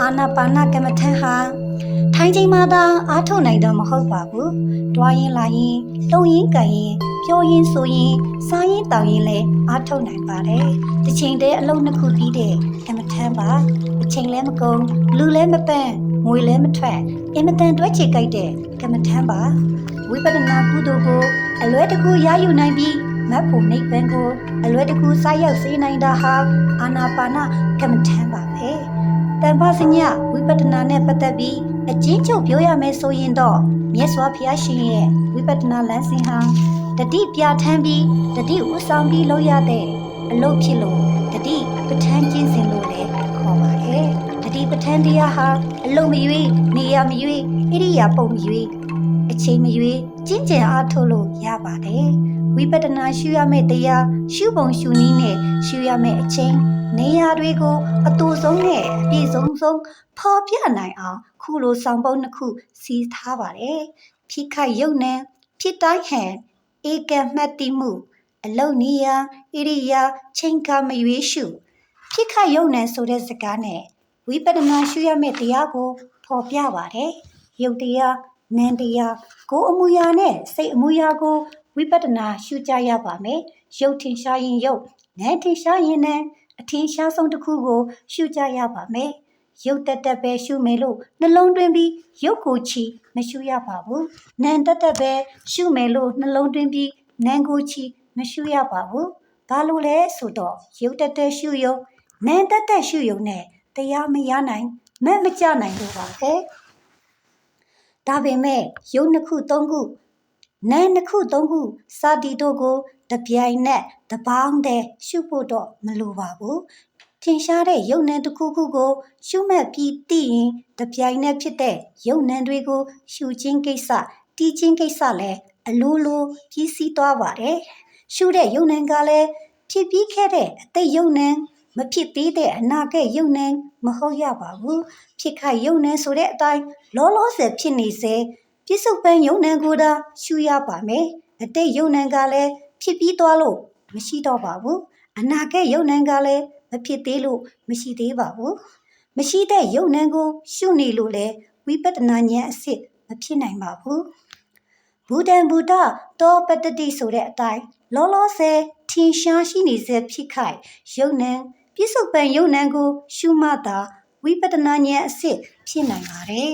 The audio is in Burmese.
အာနာပါနကမ္မထံဟာထိုင်းချိန်မှာသာအားထုတ်နိုင်တော့မဟုတ်ပါဘူး။တွားရင်လာရင်လှုံရင်ကန်ရင်ပြောရင်ဆိုရင်စားရင်တောင်းရင်လည်းအားထုတ်နိုင်ပါတယ်။တစ်ချိန်တည်းအလုံးနှစ်ခုပြီးတဲ့ကမ္မထံပါအချိန်လည်းမကုန်လူလည်းမပန့်ငွေလည်းမထွက်အင်မတန်တွဲချေကြိုက်တဲ့ကမ္မထံပါဝိပဿနာကုသိုလ်ကိုအလွဲတကူရယူနိုင်ပြီးမတ်ဖို့နိဗ္ဗာန်ကိုအလွဲတကူစားရောက်စေနိုင်တာဟာအာနာပါနကမ္မထံပါပဲတန်ဖာစညဝိပဿနာနဲ့ပတ်သက်ပြီးအကျဉ်းချုပ်ပြောရမယ်ဆိုရင်တော့မြတ်စွာဘုရားရှင်ရဲ့ဝိပဿနာလမ်းစဉ်ဟာတတိပြဋ္ဌာန်းပြီးတတိဥဆောင်ပြီးလုပ်ရတဲ့အလုပ်ဖြစ်လို့တတိပဋ္ဌာန်းကျင့်စဉ်လို့လည်းခေါ်ပါတယ်တတိပဋ္ဌာန်းတရားဟာအလုံးမရွေးနေရမရွေးဣရိယာပုတ်မရွေးအချိန်မရွေးကျင့်ကြံအားထုတ်လို့ရပါတယ်ဝိပဿနာရှုရမယ့်တရားရှုပုံရှုနည်းနဲ့ရှုရမယ့်အချိန်နေရာတွေကိုအတူဆုံးနဲ့အပြည့်စုံဆုံးဖော်ပြနိုင်အောင်ခုလိုဆောင်ပုဒ်နှစ်ခုစီးထားပါတယ်ဖြစ်ခိုက်ယုတ်နံဖြစ်တိုင်းဟန်ဧကမှတ်တိမှုအလုံနေရာဣရိယာချိန်ခါမရွေးရှုဖြစ်ခိုက်ယုတ်နံဆိုတဲ့စကားနဲ့ဝိပဿနာရှုရမယ့်တရားကိုဖော်ပြပါတယ်ယုတ်တရားနံတရားကိုယ်အမူအရာနဲ့စိတ်အမူအရာကိုဝိပဿနာရှုကြရပါမယ်ရုပ်ထင်ရှားရင်ရုပ်နံထင်ရှားရင်နံအထင်ရှားဆုံးတစ်ခုကိုရှုကြရပါမယ်ရုပ်တက်တက်ပဲရှုမယ်လို့နှလုံးသွင်းပြီးရုပ်ကိုချီမရှုရပါဘူးနံတက်တက်ပဲရှုမယ်လို့နှလုံးသွင်းပြီးနံကိုချီမရှုရပါဘူးဘာလို့လဲဆိုတော့ရုပ်တက်တက်ရှုယုံနံတက်တက်ရှုယုံနဲ့တရားမရနိုင်မမကြနိုင်လို့ပါပဲဒါပေမဲ့ရုပ်နှစ်ခုသုံးခုနံနှစ်ခုသုံးခုစာတီတို့ကိုတပြိုင်နက်တပေါင်းတည်းရှုဖို့တော့မလိုပါဘူးထင်ရှားတဲ့ယုံနံတစ်ခုခုကိုရှုမှတ်ပြီးသိရင်တပြိုင်နက်ဖြစ်တဲ့ယုံနံတွေကိုရှုခြင်းကိစ္စတီးခြင်းကိစ္စလည်းအလိုလိုပြီးစီးသွားပါတယ်ရှုတဲ့ယုံနံကလည်းဖြစ်ပြီးခဲ့တဲ့အတိတ်ယုံနံမဖြစ်သေးတဲ့အနာဂတ်ယုံနံမဟုတ်ရပါဘူးဖြစ်ခိုက်ယုံနံဆိုတဲ့အတိုင်းလောလောဆယ်ဖြစ်နေစေပြစ္ဆုတ်ပန်ယုံနံကိုသာရှုရပါမယ်အတိတ်ယုံနံကလည်းဖြစ်ပြီးသွားလို့မရှိတော့ပါဘူးအနာဂတ်ယုံနံကလည်းမဖြစ်သေးလို့မရှိသေးပါဘူးမရှိတဲ့ယုံနံကိုရှုနေလို့လည်းဝိပဿနာဉာဏ်အစစ်မဖြစ်နိုင်ပါဘူးဘူတံဘူတတောပတ္တိဆိုတဲ့အတိုင်းလောလောဆယ်ထင်ရှားရှိနေစေဖြစ်ခိုက်ယုံနံပြစ္ဆုတ်ပန်ယုံနံကိုရှုမှသာဝိပဿနာဉာဏ်အစစ်ဖြစ်နိုင်ပါတယ်